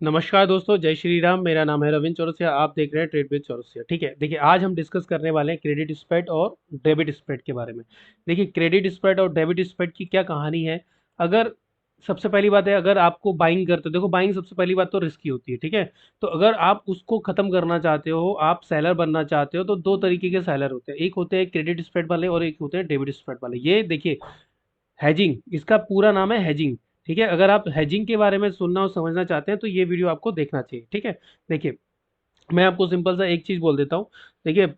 नमस्कार दोस्तों, जय श्री राम। मेरा नाम है रविंद्र चौरसिया। आप देख रहे हैं ट्रेड विद चौरसिया। ठीक है, देखिए आज हम डिस्कस करने वाले हैं क्रेडिट स्प्रेड और डेबिट स्प्रेड के बारे में। देखिए क्रेडिट स्प्रेड और डेबिट स्प्रेड की क्या कहानी है। अगर सबसे पहली बात है, अगर आपको बाइंग करते हो, देखो बाइंग सबसे पहली बात तो रिस्की होती है। ठीक है, तो अगर आप उसको खत्म करना चाहते हो, आप सेलर बनना चाहते हो, तो दो तरीके के सेलर होते हैं। एक होते हैं क्रेडिट स्प्रेड वाले और एक होते हैं डेबिट स्प्रेड वाले। ये देखिए हैजिंग, इसका पूरा नाम है हैजिंग। ठीक है, अगर आप हैजिंग के बारे में सुनना और समझना चाहते हैं तो ये वीडियो आपको देखना चाहिए। ठीक है, देखिए मैं आपको सिंपल सा एक चीज बोल देता हूँ। देखिए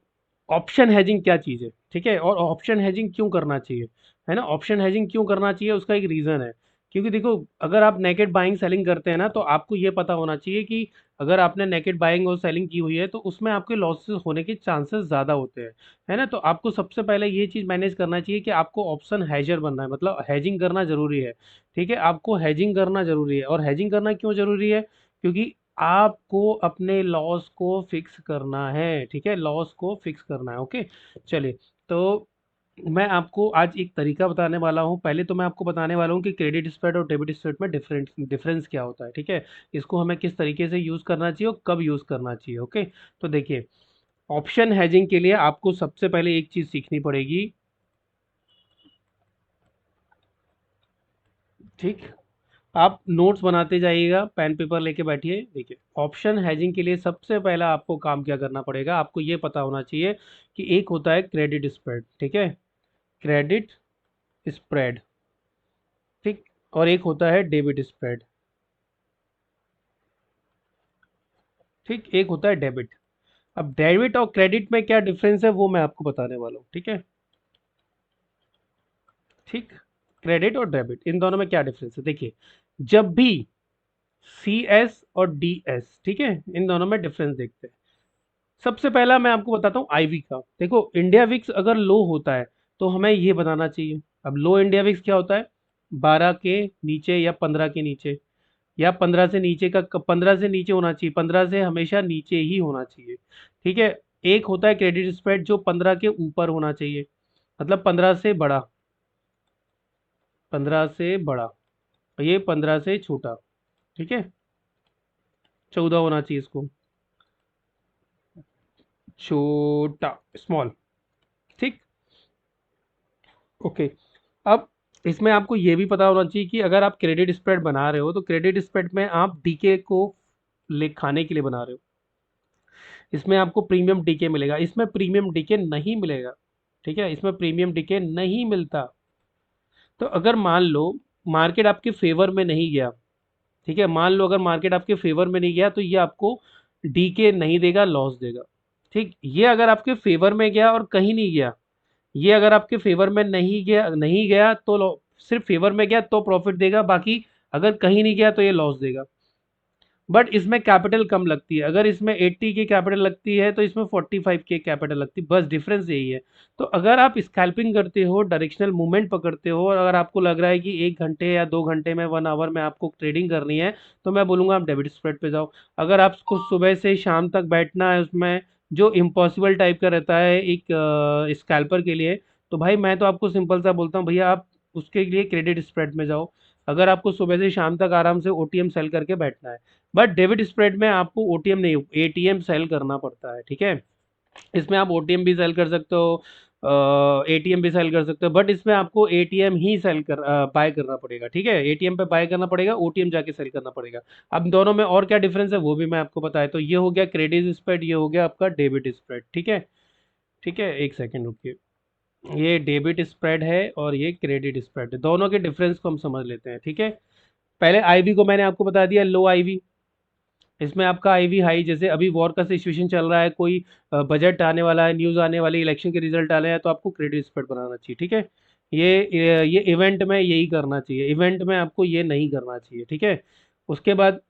ऑप्शन हेजिंग क्या चीज़ है, ठीक है, और ऑप्शन हेजिंग क्यों करना चाहिए, है ना। ऑप्शन हेजिंग क्यों करना चाहिए, उसका एक रीज़न है। क्योंकि देखो, अगर आप नेकेड बाइंग सेलिंग करते हैं ना, तो आपको ये पता होना चाहिए कि अगर आपने नेकेड बाइंग और सेलिंग की हुई है तो उसमें आपके लॉसेस होने के चांसेस ज़्यादा होते हैं, है ना। तो आपको सबसे पहले ये चीज़ मैनेज करना चाहिए कि आपको ऑप्शन हैजर बनना है, मतलब हैजिंग करना ज़रूरी है। ठीक है, आपको हैजिंग करना ज़रूरी है। और हैजिंग करना क्यों ज़रूरी है, क्योंकि आपको अपने लॉस को फिक्स करना है। ठीक है, लॉस को फिक्स करना है। ओके, चलिए। तो मैं आपको आज एक तरीका बताने वाला हूँ। पहले तो मैं आपको बताने वाला हूँ कि क्रेडिट स्प्रेड और डेबिट स्प्रेड में डिफरेंस डिफरेंस क्या होता है। ठीक है, इसको हमें किस तरीके से यूज़ करना चाहिए और कब यूज़ करना चाहिए। ओके, तो देखिए ऑप्शन हेजिंग के लिए आपको सबसे पहले एक चीज़ सीखनी पड़ेगी। ठीक, आप नोट्स बनाते जाइएगा, पेन पेपर लेके बैठिए। देखिए ऑप्शन हैजिंग के लिए सबसे पहला आपको काम क्या करना पड़ेगा, आपको ये पता होना चाहिए कि एक होता है क्रेडिट स्प्रेड। ठीक है, क्रेडिट स्प्रेड, ठीक, और एक होता है डेबिट स्प्रेड। ठीक, एक होता है डेबिट। अब डेबिट और क्रेडिट में क्या डिफरेंस है वो मैं आपको बताने वाला हूँ। ठीक है, ठीक, क्रेडिट और डेबिट इन दोनों में क्या डिफरेंस है। देखिए जब भी सी एस और डी एस, ठीक है, इन दोनों में डिफरेंस देखते हैं। सबसे पहला मैं आपको बताता हूँ आईवी का। देखो इंडिया विक्स अगर लो होता है तो हमें ये बताना चाहिए। अब लो इंडिया विक्स क्या होता है, 12 के नीचे या 15 के नीचे, या 15 से नीचे का, 15 से नीचे होना चाहिए, 15 से हमेशा नीचे ही होना चाहिए। ठीक है, एक होता है क्रेडिट स्प्रेड जो 15 के ऊपर होना चाहिए, मतलब 15 से बड़ा, 15 से बड़ा, और ये 15 से छोटा। ठीक है, 14 होना चाहिए इसको, छोटा, स्मॉल। ठीक, ओके। अब इसमें आपको ये भी पता होना चाहिए कि अगर आप क्रेडिट स्प्रेड बना रहे हो तो क्रेडिट स्प्रेड में आप डीके को ले खाने के लिए बना रहे हो। इसमें आपको प्रीमियम डीके मिलेगा, इसमें प्रीमियम डीके नहीं मिलेगा। ठीक है, इसमें प्रीमियम डीके नहीं मिलता। तो अगर मान लो मार्केट आपके फेवर में नहीं गया, ठीक है, मान लो अगर मार्केट आपके फेवर में नहीं गया तो ये आपको डीके नहीं देगा, लॉस देगा। ठीक, ये अगर आपके फेवर में गया और कहीं नहीं गया, ये अगर आपके फेवर में नहीं गया तो सिर्फ फेवर में गया तो प्रॉफिट देगा, बाकी अगर कहीं नहीं गया तो ये लॉस देगा। बट इसमें कैपिटल कम लगती है, अगर इसमें 80 की कैपिटल लगती है तो इसमें 45 की कैपिटल लगती है, बस डिफरेंस यही है। तो अगर आप स्कैल्पिंग करते हो, डायरेक्शनल मूवमेंट पकड़ते हो, और अगर आपको लग रहा है कि 1 घंटे या 2 घंटे में, 1 आवर में आपको ट्रेडिंग करनी है, तो मैं बोलूँगा आप डेबिट स्प्रेड पे जाओ। अगर आपको सुबह से शाम तक बैठना है उसमें, जो इम्पॉसिबल टाइप का रहता है एक स्कैल्पर के लिए, तो भाई मैं तो आपको सिंपल सा बोलता हूँ, भैया आप उसके लिए क्रेडिट स्प्रेड में जाओ, अगर आपको सुबह से शाम तक आराम से ओटीएम सेल करके बैठना है। बट डेबिट स्प्रेड में आपको ओटीएम नहीं, एटीएम सेल करना पड़ता है। ठीक है, इसमें आप ओटीएम भी सेल कर सकते हो, एटीएम भी सेल कर सकते हो, बट इसमें आपको एटीएम ही सेल कर बाय करना पड़ेगा। ठीक है, एटीएम पे बाय करना पड़ेगा, ओटीएम जाके सेल करना पड़ेगा। अब दोनों में और क्या डिफरेंस है वो भी मैं आपको बताया। तो ये हो गया क्रेडिट स्प्रेड, ये हो गया आपका डेबिट स्प्रेड। ठीक है, ठीक है, एक सेकेंड रुकिए। ये डेबिट स्प्रेड है और ये क्रेडिट स्प्रेड है, दोनों के डिफरेंस को हम समझ लेते हैं। ठीक है, पहले आईवी को मैंने आपको बता दिया, लो आईवी। इसमें आपका आईवी हाई, जैसे अभी वॉर का सिचुएशन चल रहा है, कोई बजट आने वाला है, न्यूज़ आने वाली, इलेक्शन के रिजल्ट आने हैं, तो आपको क्रेडिट स्प्रेड बनाना चाहिए। ठीक है, ये इवेंट में यही करना चाहिए, इवेंट में आपको ये नहीं करना चाहिए। ठीक है, उसके बाद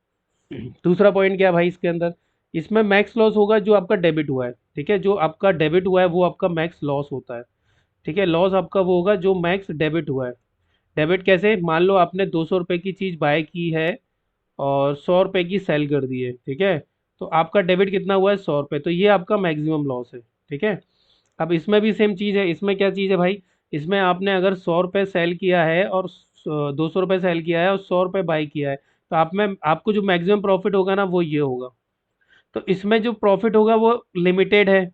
दूसरा पॉइंट क्या है भाई इसके अंदर, इसमें मैक्स लॉस होगा जो आपका डेबिट हुआ है। ठीक है, जो आपका डेबिट हुआ है वो आपका मैक्स लॉस होता है। ठीक है, लॉस आपका वो होगा जो मैक्स डेबिट हुआ है। डेबिट कैसे, मान लो आपने 200 रुपये की चीज़ बाय की है और 100 रुपये की सेल कर दी है। ठीक है, तो आपका डेबिट कितना हुआ है, 100 रुपये, तो ये आपका मैक्सिमम लॉस है। ठीक है, अब इसमें भी सेम चीज़ है। इसमें क्या चीज़ है भाई, इसमें आपने अगर 100 रुपये सेल किया है और 200 रुपये सेल किया है और 100 रुपये बाई किया है, तो आप में आपको जो मैक्सिमम प्रॉफिट होगा ना वो ये होगा। तो इसमें जो प्रॉफिट होगा वो लिमिटेड है,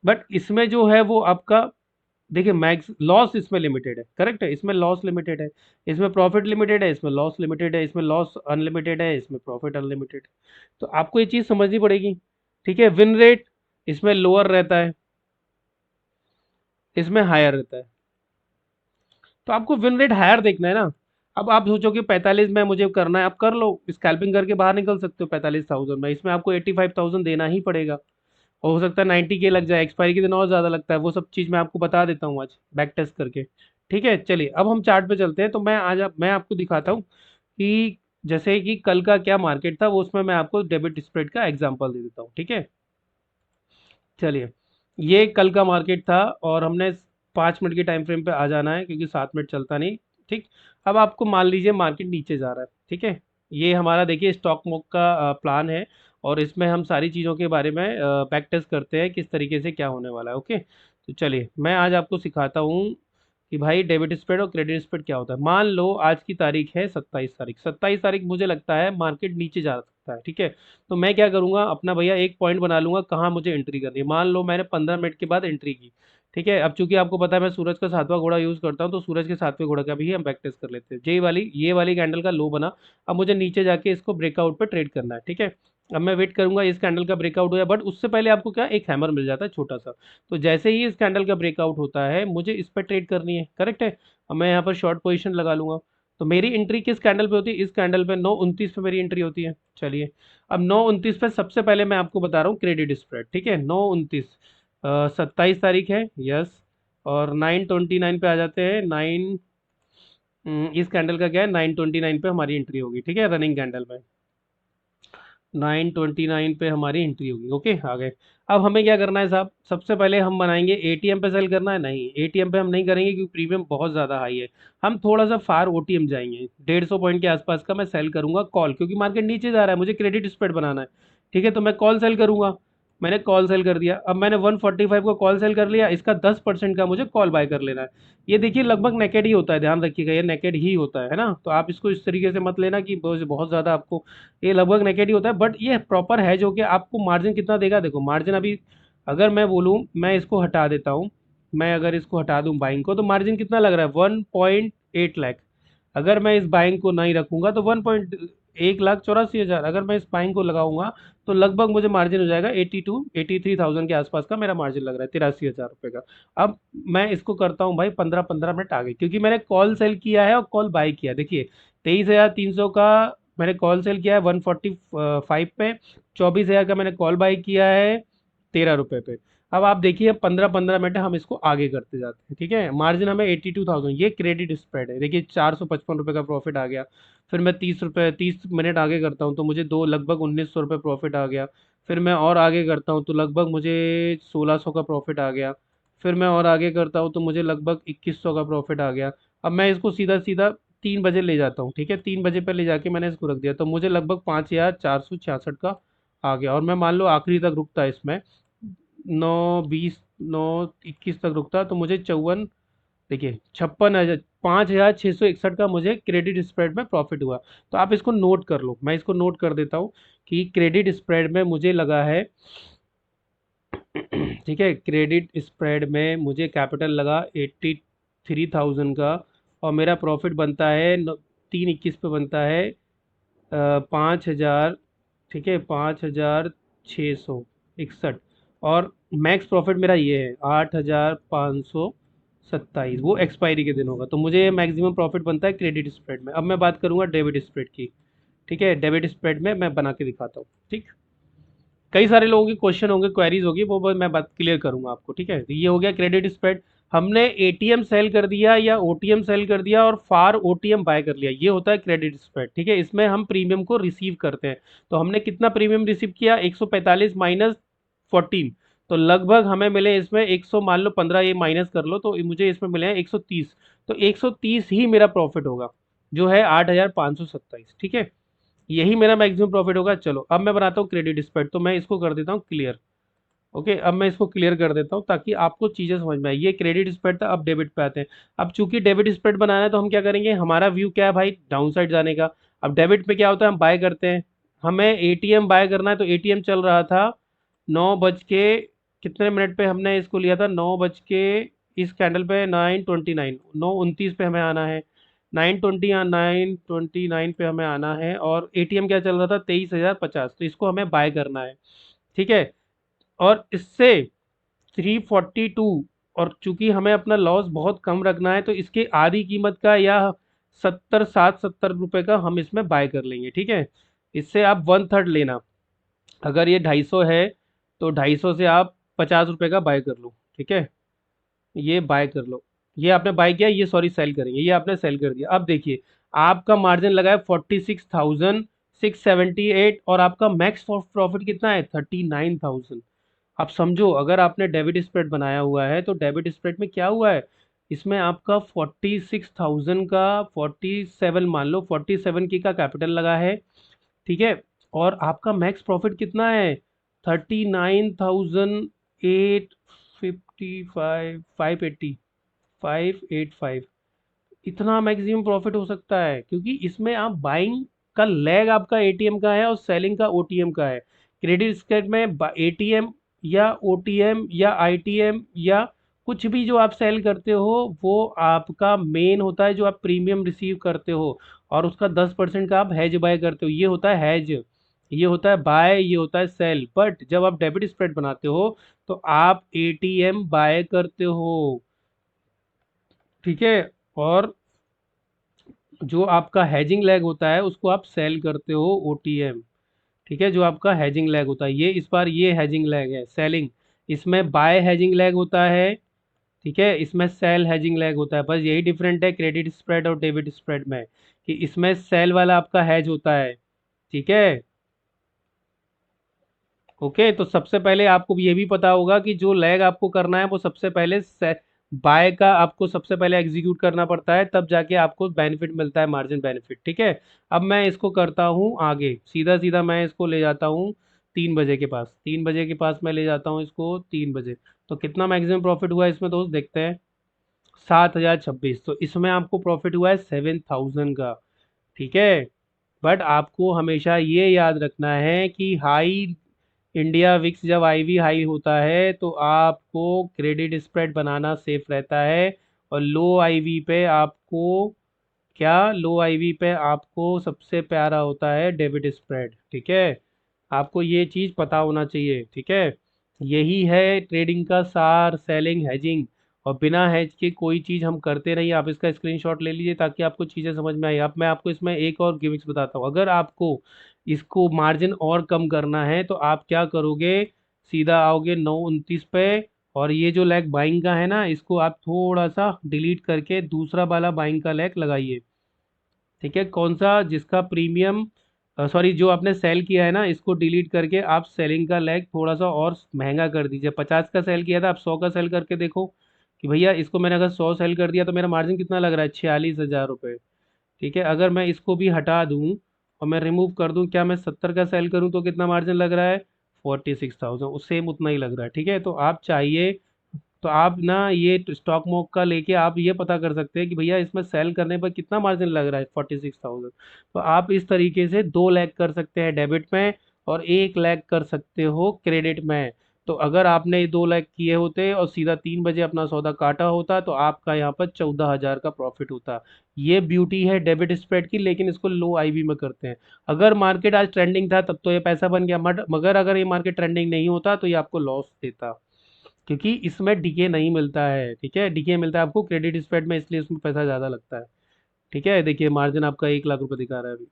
बट इसमें जो है वो आपका, देखिए मैक्स लॉस इसमें लिमिटेड है, करेक्ट है, इसमें लॉस लिमिटेड है, इसमें प्रॉफिट लिमिटेड है, इसमें लॉस लिमिटेड है, इसमें लॉस अनलिमिटेड है, इसमें प्रॉफिट अनलिमिटेड है। तो आपको ये चीज़ समझनी पड़ेगी। ठीक है, विन रेट इसमें लोअर रहता है, इसमें हायर रहता है। तो आपको विन रेट हायर देखना है ना। अब आप सोचो कि 45 में मुझे करना है, आप कर लो, स्कैल्पिंग करके बाहर निकल सकते हो 45,000 में, इसमें आपको 85,000 देना ही पड़ेगा। और हो सकता है 90K लग जाए, एक्सपायरी के दिन और ज़्यादा लगता है, वो सब चीज़ मैं आपको बता देता हूँ आज बैक टेस्ट करके। ठीक है, चलिए अब हम चार्ट पे चलते हैं। तो मैं आपको दिखाता हूँ कि जैसे कि कल का क्या मार्केट था, वो उसमें मैं आपको डेबिट स्प्रेड का एग्जांपल दे देता हूँ। ठीक है, चलिए, ये कल का मार्केट था और हमने 5 मिनट के टाइम फ्रेम पे आ जाना है क्योंकि 7 मिनट चलता नहीं। ठीक, अब आपको मान लीजिए मार्केट नीचे जा रहा है। ठीक है, ये हमारा देखिए स्टॉक मोक का प्लान है और इसमें हम सारी चीज़ों के बारे में बैक टेस्ट करते हैं किस तरीके से क्या होने वाला है। ओके, तो चलिए मैं आज आपको सिखाता हूँ कि भाई डेबिट स्प्रेड और क्रेडिट स्प्रेड क्या होता है। मान लो आज की तारीख है 27 तारीख, 27 तारीख मुझे लगता है मार्केट नीचे जा सकता है। ठीक है, तो मैं क्या करूंगा, अपना भैया एक पॉइंट बना लूंगा कहाँ मुझे एंट्री करनी है। मान लो मैंने 15 मिनट के बाद एंट्री की। ठीक है, अब चूंकि आपको पता है मैं सूरज का 7वां घोड़ा यूज करता हूँ, तो सूरज के 7वें घोड़ा का भी हम बैक टेस्ट कर लेते हैं। ये वाली कैंडल का लो बना, अब मुझे नीचे जाके इसको ब्रेकआउट पे ट्रेड करना है। ठीक है, अब मैं वेट करूंगा इस कैंडल का ब्रेकआउट हो जाए, बट उससे पहले आपको क्या एक हैमर मिल जाता है छोटा सा। तो जैसे ही इस कैंडल का ब्रेकआउट होता है मुझे इस पर ट्रेड करनी है, करेक्ट है। अब मैं यहाँ पर शॉर्ट पोजीशन लगा लूंगा। तो मेरी एंट्री किस कैंडल पे होती है, इस कैंडल पे 9:29 पे मेरी एंट्री होती है। चलिए, अब 9:29 पे सबसे पहले मैं आपको बता रहा हूँ क्रेडिट स्प्रेड। ठीक है, 9:29, 27 तारीख है, यस। और 9:29 पे आ जाते हैं। इस कैंडल का क्या है, 9:29 पे हमारी एंट्री होगी। ठीक है, रनिंग कैंडल में 9:29 पे हमारी एंट्री होगी। ओके, आ गए। अब हमें क्या करना है साहब, सबसे पहले हम बनाएंगे एटीएम पे सेल करना है। नहीं, एटीएम पे हम नहीं करेंगे क्योंकि प्रीमियम बहुत ज़्यादा हाई है। हम थोड़ा सा फार ओटीएम जाएंगे, 150 पॉइंट के आसपास का मैं सेल करूंगा कॉल, क्योंकि मार्केट नीचे जा रहा है, मुझे क्रेडिट स्प्रेड बनाना है। ठीक है, तो मैं कॉल सेल करूंगा। मैंने कॉल सेल कर दिया, अब मैंने 145 को कॉल सेल कर लिया, इसका 10% का मुझे कॉल बाय कर लेना है। ये देखिए लगभग नेकेड ही होता है, ध्यान रखिएगा, ये नेकेड ही होता है ना। तो आप इसको इस तरीके से मत लेना कि बहुत बहुत ज़्यादा आपको, ये लगभग नेगेटिव होता है, बट ये प्रॉपर है जो कि आपको मार्जिन कितना देगा। देखो मार्जिन अभी, अगर मैं बोलूँ मैं इसको हटा देता हूँ, मैं अगर इसको हटा दूँ बाइंग को, तो मार्जिन कितना लग रहा है, 1.8 लाख। अगर मैं इस बाइंग को नहीं रखूंगा तो 1,01,84,000। अगर मैं इस बाइंग को लगाऊंगा तो लगभग मुझे मार्जिन हो जाएगा 83,000 के आसपास का मेरा मार्जिन लग रहा है, 83,000 रुपये का। अब मैं इसको करता हूँ भाई 15-15 मिनट आगे, क्योंकि मैंने कॉल सेल किया है और कॉल बाई किया। देखिए 23,300 का मैंने कॉल सेल किया है 145 पे, 24,000 का मैंने कॉल बाई किया है 13 रुपये पे। अब आप देखिए 15-15 मिनट हम इसको आगे करते जाते हैं। ठीक है, मार्जिन हमें 82,000, ये क्रेडिट स्प्रेड है। देखिए 455 रुपये का प्रॉफिट आ गया। फिर मैं 30 रुपये, 30 मिनट आगे करता हूँ तो मुझे दो लगभग 1,900 रुपये प्रॉफिट आ गया। फिर मैं और आगे करता हूँ तो लगभग मुझे 1,600 का प्रॉफिट आ गया। फिर मैं और आगे करता हूँ तो मुझे लगभग 2,100 का प्रॉफिट आ गया। अब मैं इसको सीधा सीधा 3 बजे ले जाता हूँ। ठीक है, 3 बजे पर ले जाके मैंने इसको रख दिया तो मुझे लगभग 5,466 का आ गया। और मैं मान लो आखिरी तक रुकता है इसमें, 9:20, 9:21 तक रुकता तो मुझे 54, देखिए 56,000, 5,661 का मुझे क्रेडिट स्प्रेड में प्रॉफिट हुआ। तो आप इसको नोट कर लो, मैं इसको नोट कर देता हूँ कि क्रेडिट स्प्रेड में मुझे लगा है ठीक है, क्रेडिट स्प्रेड में मुझे कैपिटल लगा 83,000 का, और मेरा प्रॉफिट बनता है 3:21 पे बनता है 5,000। ठीक है, 5,661। और मैक्स प्रॉफिट मेरा ये है 8,527, वो एक्सपायरी के दिन होगा। तो मुझे मैक्सिमम प्रॉफिट बनता है क्रेडिट स्प्रेड में। अब मैं बात करूंगा डेबिट स्प्रेड की। ठीक है, डेबिट स्प्रेड में मैं बना के दिखाता हूँ। ठीक, कई सारे लोगों के क्वेश्चन होंगे, क्वेरीज होगी, वो मैं बात क्लियर करूंगा आपको। ठीक है, तो ये हो गया क्रेडिट स्प्रेड। हमने एटीएम सेल कर दिया या ओटीएम सेल कर दिया और फार ओटीएम बाय कर लिया, ये होता है क्रेडिट स्प्रेड। ठीक है, इसमें हम प्रीमियम को रिसीव करते हैं। तो हमने कितना प्रीमियम रिसीव किया, 145 माइनस 14, तो लगभग हमें मिले इसमें 100, मान लो 15 ये माइनस कर लो, तो मुझे इसमें मिले हैं 130। तो 130 ही मेरा प्रॉफिट होगा, जो है 8,527। ठीक है, यही मेरा मैक्सिमम प्रॉफिट होगा। चलो अब मैं बनाता हूँ क्रेडिट स्प्रेड, तो मैं इसको कर देता हूँ क्लियर। ओके, अब मैं इसको क्लियर कर देता हूँ ताकि आपको चीज़ें समझ में आए। ये क्रेडिट स्प्रेड था, अब डेबिट पे आते हैं। अब चूंकि डेबिट स्प्रेड बनाना है तो हम क्या करेंगे, हमारा व्यू क्या है भाई, डाउन साइड जाने का। अब डेबिट पे क्या होता है, हम बाय करते हैं। हमें एटीएम बाय करना है, तो एटीएम चल रहा था 9 बज के कितने मिनट पे हमने इसको लिया था, 9 बज के इस कैंडल पे 9:29, 9:29 पे हमें आना है। 9:20 या 9:29 पे हमें आना है, और एटीएम क्या चल रहा था, 23,050, तो इसको हमें बाय करना है। ठीक है, और इससे 342, और चूंकि हमें अपना लॉस बहुत कम रखना है तो इसके आधी कीमत का या 70 60 70 रुपए का हम इसमें बाय कर लेंगे। ठीक है, इससे आप 1/3 लेना। अगर ये 250 है तो 250 से आप 50 रुपए का बाय कर लो। ठीक है, ये बाय कर लो। ये आपने बाय किया, ये सॉरी सेल करेंगे, ये आपने सेल कर दिया। अब देखिए, आपका मार्जिन लगा है 46,678, और आपका मैक्स प्रॉफिट कितना है, 39,000। आप समझो, अगर आपने डेबिट स्प्रेड बनाया हुआ है तो डेबिट स्प्रेड में क्या हुआ है, इसमें आपका 46,000 का 47 मान लो, 47 की का कैपिटल लगा है। ठीक है, और आपका मैक्स प्रॉफिट कितना है, 39,855, 585। इतना मैक्सिमम प्रॉफिट हो सकता है, क्योंकि इसमें आप बाइंग का लैग आपका एटीएम का है और सेलिंग का ओटीएम का है। क्रेडिट स्प्रेड में एटीएम या ओटीएम या आईटीएम या कुछ भी जो आप सेल करते हो, वो आपका मेन होता है जो आप प्रीमियम रिसीव करते हो, और उसका 10% का आप हैज बाय करते हो, ये होता है हैज। ये होता है बाय, ये होता है सेल। बट जब आप डेबिट स्प्रेड बनाते हो तो आप एटीएम बाय करते हो। ठीक है, और जो आपका हैजिंग लैग होता है उसको आप सेल करते हो, ओटीएम। ठीक है, जो आपका हैजिंग लैग होता है, ये इस बार ये हैजिंग लैग है सेलिंग। इसमें बाय हैजिंग लैग होता है, ठीक है, इसमें सेल हैजिंग लैग होता है। बस यही डिफरेंट है क्रेडिट स्प्रेड और डेबिट स्प्रेड में, कि इसमें सेल वाला आपका हैज होता है। ठीक है, ओके, तो सबसे पहले आपको ये भी पता होगा कि जो लैग आपको करना है वो सबसे पहले बाय का आपको सबसे पहले एग्जीक्यूट करना पड़ता है, तब जाके आपको बेनिफिट मिलता है, मार्जिन बेनिफिट। ठीक है, अब मैं इसको करता हूँ आगे, सीधा सीधा मैं इसको ले जाता हूँ 3 बजे के पास। 3 बजे के पास मैं ले जाता हूँ इसको, 3 बजे। तो कितना मैक्सिमम प्रॉफिट हुआ इसमें दोस्त, देखते हैं। 7,026, तो इसमें आपको प्रॉफिट हुआ है 7,000 का। ठीक है, बट आपको हमेशा ये याद रखना है कि हाई इंडिया विक्स जब आईवी हाई होता है तो आपको क्रेडिट स्प्रेड बनाना सेफ रहता है, और लो आईवी पे आपको क्या, लो आईवी पे आपको सबसे प्यारा होता है डेबिट स्प्रेड। ठीक है, आपको ये चीज़ पता होना चाहिए। ठीक है, यही है ट्रेडिंग का सार, सेलिंग, हेजिंग। और बिना हेज के कोई चीज़ हम करते नहीं। आप इसका स्क्रीनशॉट ले लीजिए ताकि आपको चीज़ें समझ में आई। अब मैं आपको इसमें एक और गिमिक्स बताता हूँ। अगर आपको इसको मार्जिन और कम करना है तो आप क्या करोगे, सीधा आओगे 9:29 पे, और ये जो लेग बाइंग का है ना, इसको आप थोड़ा सा डिलीट करके दूसरा वाला बाइंग का लेग लगाइए। ठीक है, कौन सा, जिसका प्रीमियम, सॉरी, जो आपने सेल किया है ना, इसको डिलीट करके आप सेलिंग का लेग थोड़ा सा और महंगा कर दीजिए। 50 का सेल किया था, आप 100 का सेल करके देखो कि भैया इसको मैंने अगर 100 सेल कर दिया तो मेरा मार्जिन कितना लग रहा है, 46,000 रुपये। ठीक है, अगर मैं इसको भी हटा दूं और मैं रिमूव कर दूं, क्या मैं 70 का सेल करूं तो कितना मार्जिन लग रहा है, 46,000, सेम उतना ही लग रहा है। ठीक है, तो आप चाहिए तो आप ना ये स्टॉक मोक का लेके आप ये पता कर सकते हैं कि भैया इसमें सेल करने पर कितना मार्जिन लग रहा है, 46,000। तो आप इस तरीके से 2 लाख कर सकते हैं डेबिट में, और 1 लाख कर सकते हो क्रेडिट में। तो अगर आपने 2 लाख किए होते और सीधा 3 बजे अपना सौदा काटा होता तो आपका यहाँ पर 14,000 का प्रॉफिट होता। ये ब्यूटी है डेबिट स्प्रेड की, लेकिन इसको लो आईवी में करते हैं। अगर मार्केट आज ट्रेंडिंग था तब तो ये पैसा बन गया, मगर अगर ये मार्केट ट्रेंडिंग नहीं होता तो ये आपको लॉस देता, क्योंकि इसमें डीके नहीं मिलता है। ठीक है, डीके मिलता है आपको क्रेडिट स्प्रेड में, इसलिए उसमें पैसा ज़्यादा लगता है। ठीक है, देखिए मार्जिन आपका 1 लाख रुपए दिखा रहा है अभी,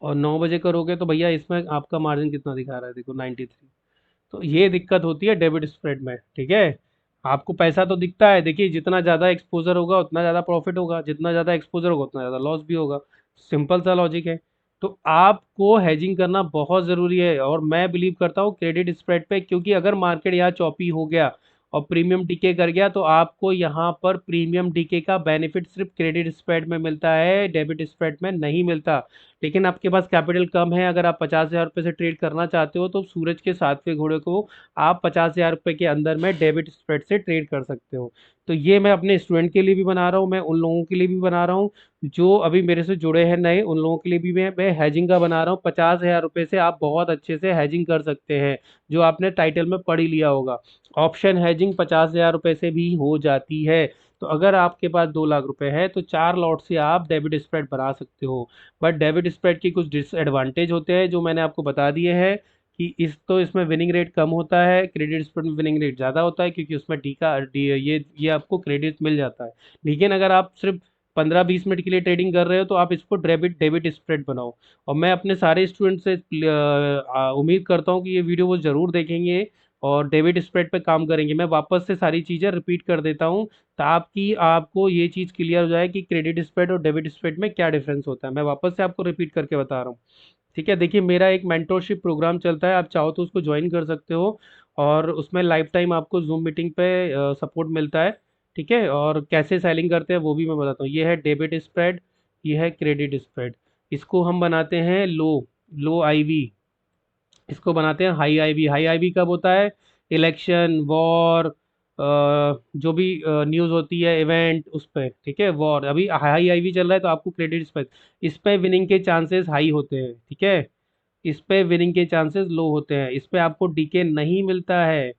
और 9 बजे करोगे तो भैया इसमें आपका मार्जिन कितना दिखा रहा है, देखो 93। तो ये दिक्कत होती है डेबिट स्प्रेड में। ठीक है, आपको पैसा तो दिखता है, देखिए जितना ज़्यादा एक्सपोजर होगा उतना ज़्यादा प्रॉफिट होगा, जितना ज़्यादा एक्सपोजर होगा उतना ज़्यादा लॉस भी होगा। सिंपल सा लॉजिक है। तो आपको हेजिंग करना बहुत ज़रूरी है, और मैं बिलीव करता हूँ क्रेडिट स्प्रेड पे, क्योंकि अगर मार्केट यहाँ चौपी हो गया और प्रीमियम डीके कर गया, तो आपको यहाँ पर प्रीमियम डीके का बेनिफिट सिर्फ क्रेडिट स्प्रेड में मिलता है, डेबिट स्प्रेड में नहीं मिलता। लेकिन आपके पास कैपिटल कम है, अगर आप 50,000 रुपये से ट्रेड करना चाहते हो तो सूरज के 7वें घोड़े को आप 50,000 रुपये के अंदर में डेबिट स्प्रेड से ट्रेड कर सकते हो। तो ये मैं अपने स्टूडेंट के लिए भी बना रहा हूँ, मैं उन लोगों के लिए भी बना रहा हूँ जो अभी मेरे से जुड़े हैं नए, उन लोगों के लिए भी मैं हैजिंग का बना रहा हूँ। 50,000 रुपये से आप बहुत अच्छे से हैजिंग कर सकते हैं, जो आपने टाइटल में पढ़ ही लिया होगा। ऑप्शन हैजिंग 50,000 रुपये से भी हो जाती है। तो अगर आपके पास 2 लाख रुपए है तो 4 लॉट से आप डेबिट स्प्रेड बना सकते हो। बट डेबिट स्प्रेड की कुछ डिसएडवांटेज होते हैं जो मैंने आपको बता दिए हैं, कि इसमें विनिंग रेट कम होता है, क्रेडिट स्प्रेड में विनिंग रेट ज़्यादा होता है, क्योंकि उसमें ये आपको क्रेडिट मिल जाता है। लेकिन अगर आप सिर्फ 15-20 मिनट के लिए ट्रेडिंग कर रहे हो तो आप इसको डेबिट डेबिट स्प्रेड बनाओ। और मैं अपने सारे स्टूडेंट से उम्मीद करता हूँ कि ये वीडियो वो ज़रूर देखेंगे और डेबिट स्प्रेड पे काम करेंगे। मैं वापस से सारी चीज़ें रिपीट कर देता हूँ ताकि आपको ये चीज़ क्लियर हो जाए कि क्रेडिट स्प्रेड और डेबिट स्प्रेड में क्या डिफरेंस होता है। मैं वापस से आपको रिपीट करके बता रहा हूँ। ठीक है, देखिए मेरा एक मेंटोरशिप प्रोग्राम चलता है, आप चाहो तो उसको ज्वाइन कर सकते हो, और उसमें लाइफ टाइम आपको जूम मीटिंग पे सपोर्ट मिलता है। ठीक है, और कैसे सेलिंग करते हैं वो भी मैं बताता हूँ। ये है डेबिट स्प्रेड, ये है क्रेडिट स्प्रेड। इसको हम बनाते हैं लो लो आईवी, इसको बनाते हैं हाई आईवी। हाई आईवी कब होता है? इलेक्शन, वॉर, जो भी न्यूज़ होती है, इवेंट, उस पर। ठीक है, वॉर अभी हाई आईवी चल रहा है तो आपको क्रेडिट स्प्रेड, इस पे विनिंग के चांसेस हाई होते हैं। ठीक है, इस पे विनिंग के चांसेस लो होते हैं, इस पे आपको डीके नहीं मिलता है,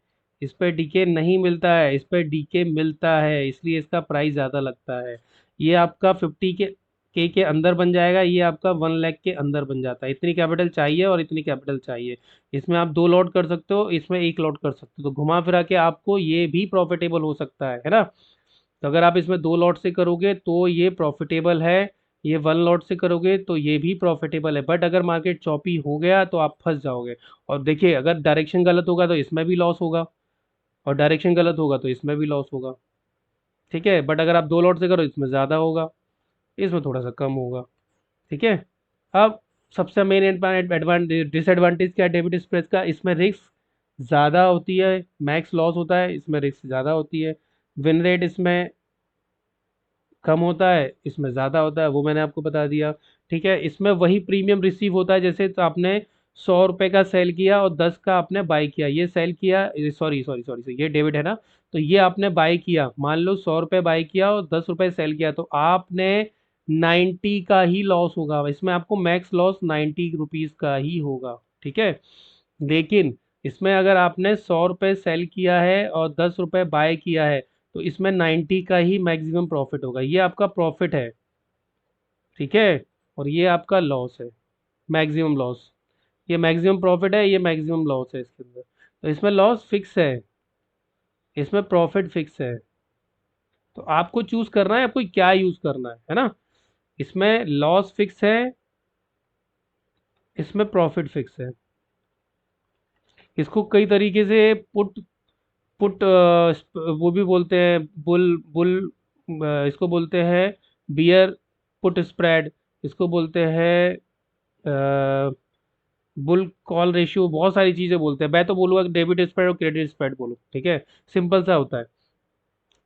इस पे डीके नहीं मिलता है, इस पे डीके मिलता है, इसलिए इसका प्राइस ज़्यादा लगता है। ये आपका 50 के अंदर बन जाएगा, ये आपका 1 लाख के अंदर बन जाता है। इतनी कैपिटल चाहिए और इतनी कैपिटल चाहिए। इसमें आप 2 लॉट कर सकते हो, इसमें 1 लॉट कर सकते हो, तो घुमा फिरा के आपको ये भी प्रॉफिटेबल हो सकता है ना। तो अगर आप इसमें 2 लॉट से करोगे तो ये प्रॉफिटेबल है, ये 1 लॉट से करोगे तो ये भी प्रॉफिटेबल है। बट अगर मार्केट चॉपी हो गया तो आप फंस जाओगे। और देखिए, अगर डायरेक्शन गलत होगा तो इसमें भी लॉस होगा, और डायरेक्शन गलत होगा तो इसमें भी लॉस होगा। ठीक है, बट अगर आप 2 लॉट से करो इसमें ज़्यादा होगा, इसमें थोड़ा सा कम होगा। ठीक है, अब सबसे मेन एडवांटेज डिसएडवांटेज क्या है डेबिट स्प्रेड का? इसमें रिस्क ज़्यादा होती है, मैक्स लॉस होता है, इसमें रिस्क ज़्यादा होती है। विन रेट इसमें कम होता है, इसमें ज़्यादा होता है, वो मैंने आपको बता दिया। ठीक है, इसमें वही प्रीमियम रिसीव होता है, जैसे तो आपने 100 रुपये का सेल किया और 10 का आपने बाई किया, ये सेल किया, सॉरी सॉरी सॉरी, ये डेबिट है ना। तो ये आपने बाई किया, मान लो 100 रुपये बाई किया और 10 रुपये सेल किया, तो आपने 90 का ही लॉस होगा, इसमें आपको मैक्स लॉस 90 रुपीज़ का ही होगा। ठीक है, लेकिन इसमें अगर आपने 100 रुपये सेल किया है और 10 रुपये बाय किया है तो इसमें 90 का ही मैक्सिमम प्रॉफिट होगा, ये आपका प्रॉफिट है। ठीक है, और ये आपका लॉस है, मैक्सिमम लॉस। ये मैक्सिमम प्रॉफिट है, ये मैक्सिमम लॉस है इसके अंदर। तो इसमें लॉस फिक्स है, इसमें प्रॉफिट फिक्स है। तो आपको चूज करना है आपको क्या यूज करना है ना। इसमें लॉस फिक्स है, इसमें प्रॉफिट फिक्स है। इसको कई तरीके से पुट पुट वो भी बोलते हैं, बुल बुल इसको बोलते हैं बियर पुट स्प्रेड, इसको बोलते हैं बुल कॉल रेशियो, बहुत सारी चीज़ें बोलते हैं। मैं तो बोलूँगा डेबिट स्प्रेड और क्रेडिट स्प्रेड बोलो। ठीक है, सिंपल सा होता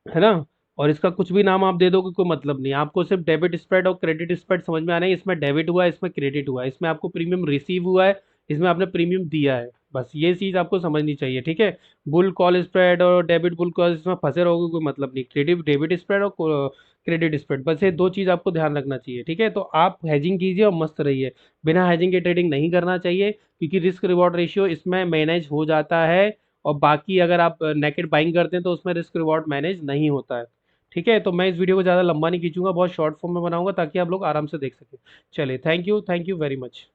है ना। और इसका कुछ भी नाम आप दे दोगे कोई मतलब नहीं, आपको सिर्फ डेबिट स्प्रेड और क्रेडिट स्प्रेड समझ में आना है। इसमें डेबिट हुआ है, इसमें क्रेडिट हुआ है, इसमें आपको प्रीमियम रिसीव हुआ है, इसमें आपने प्रीमियम दिया है, बस ये चीज़ आपको समझनी चाहिए। ठीक है, बुल कॉल स्प्रेड और डेबिट बुल कॉल इसमें फंसे रहोगे कोई मतलब नहीं, क्रेडिट डेबिट स्प्रेड और क्रेडिट स्प्रेड, बस ये दो चीज़ आपको ध्यान रखना चाहिए। ठीक है, तो आप हैजिंग कीजिए और मस्त रहिए। बिना हैजिंग के ट्रेडिंग नहीं करना चाहिए, क्योंकि रिस्क रिवॉर्ड रेशियो इसमें मैनेज हो जाता है, और बाकी अगर आप नेकेड बाइंग करते हैं तो उसमें रिस्क रिवॉर्ड मैनेज नहीं होता है। ठीक है, तो मैं इस वीडियो को ज़्यादा लंबा नहीं खींचूंगा, बहुत शॉर्ट फॉर्म में बनाऊंगा ताकि आप लोग आराम से देख सकें। चलिए, थैंक यू वेरी मच।